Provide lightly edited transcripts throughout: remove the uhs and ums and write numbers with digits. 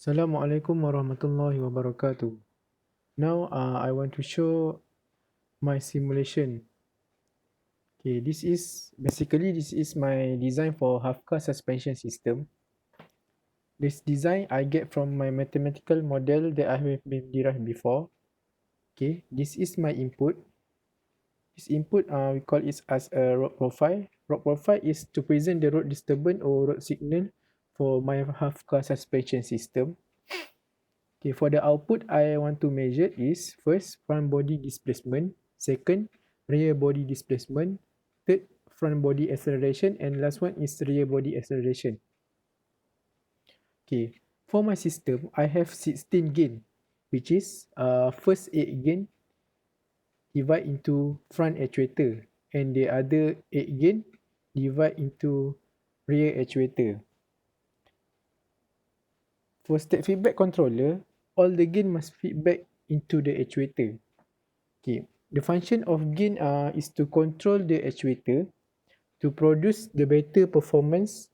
Assalamualaikum warahmatullahi wabarakatuh. Now, I want to show my simulation. Okay, this is my design for half car suspension system. This design I get from my mathematical model that I have been derived before. Okay, this is my input. This input we call it as a road profile. Road profile is to present the road disturbance or road signal for my half car suspension system. Okay, for the output I want to measure is first front body displacement, second rear body displacement, third front body acceleration, and last one is rear body acceleration. Okay, for my system I have 16 gain, which is first 8 gain divide into front actuator and the other 8 gain divide into rear actuator. For step feedback controller, all the gain must feedback into the actuator. Okay, the function of gain is to control the actuator to produce the better performance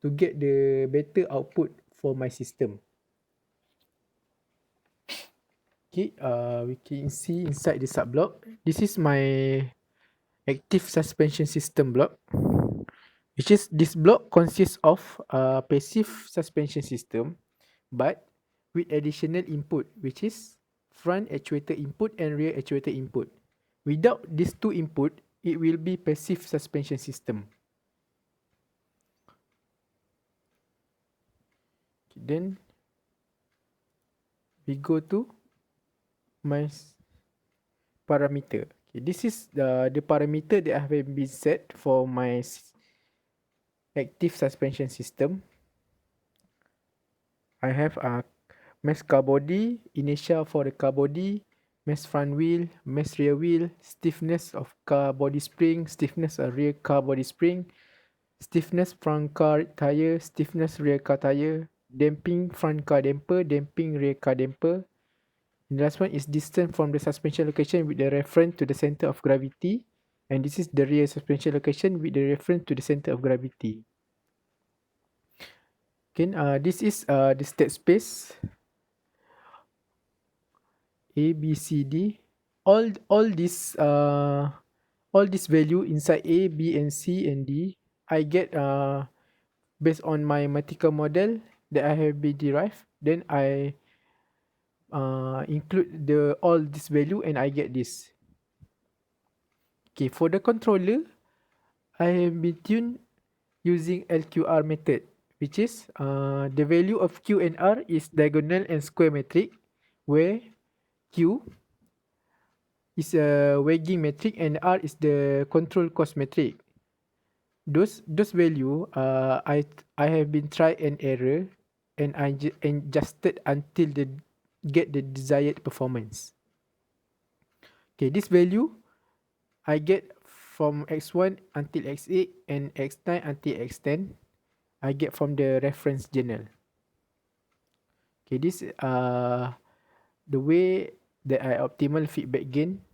to get the better output for my system. Okay, we can see inside the sub block. This is my active suspension system block, which is this block consists of a passive suspension system, but with additional input, which is front actuator input and rear actuator input. Without these two input, it will be passive suspension system. Okay, then we go to my parameter. Okay, this is the parameter that have been set for my active suspension system. I have a mass car body, inertia for the car body, mass front wheel, mass rear wheel, stiffness of car body spring, stiffness of rear car body spring, stiffness front car tire, stiffness rear car tire, damping front car damper, damping rear car damper. And the last one is distance from the suspension location with the reference to the center of gravity. And this is the rear suspension location with the reference to the center of gravity. Okay, this is the state space A, B, C, D. All this value inside A, B, and C and D, I get based on my mathematical model that I have been derived. Then I include all this value and I get this. Okay, for the controller, I have been tuned using LQR method, which is the value of Q and R is diagonal and square metric, where Q is a weighing metric and R is the control cost metric. Those value I have been try and error and I adjusted until the get the desired performance. Okay, this value I get from x1 until x8 and x9 until x10. I get from the reference journal. Okay, this the way that I optimal feedback gain.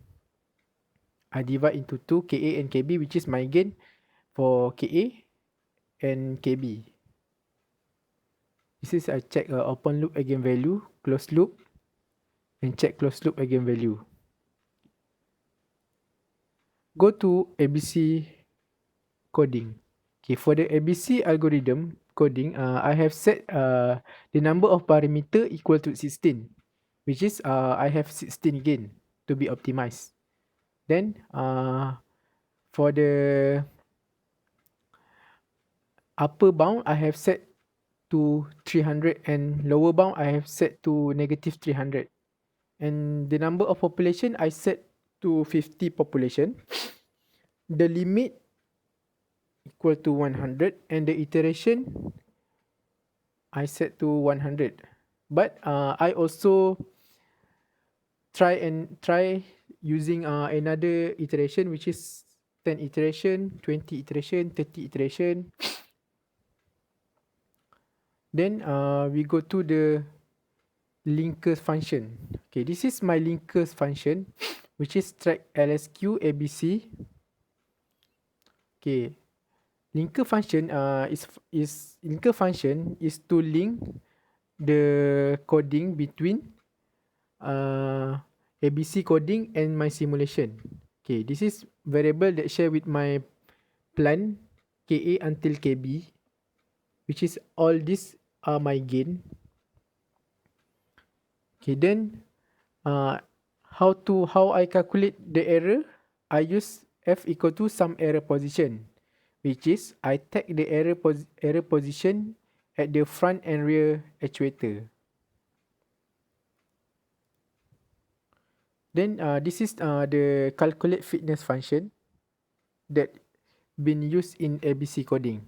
I divide into two, Ka and Kb, which is my gain for Ka and Kb. This is I check open loop eigenvalue, closed loop, and check closed loop eigenvalue. Go to ABC coding. Okay, for the ABC algorithm coding, I have set the number of parameter equal to 16, which is I have 16 gain to be optimized. Then for the upper bound, I have set to 300 and lower bound I have set to negative 300. And the number of population I set to 50 population. The limit equal to 100 and the iteration I set to 100. But I also try using another iteration, which is 10 iteration, 20 iteration, 30 iteration. Then we go to the linkers function. Okay, this is my linkers function, which is track LSQ ABC. Okay, linker function is to link the coding between ABC coding and my simulation. Okay, this is variable that share with my plan KA until KB, which is all these are my gain. Okay, then how I calculate the error? I use F equal to some error position, which is I take the error position at the front and rear actuator. Then this is the calculate fitness function that been used in ABC coding.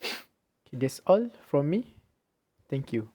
Okay, that's all from me. Thank you.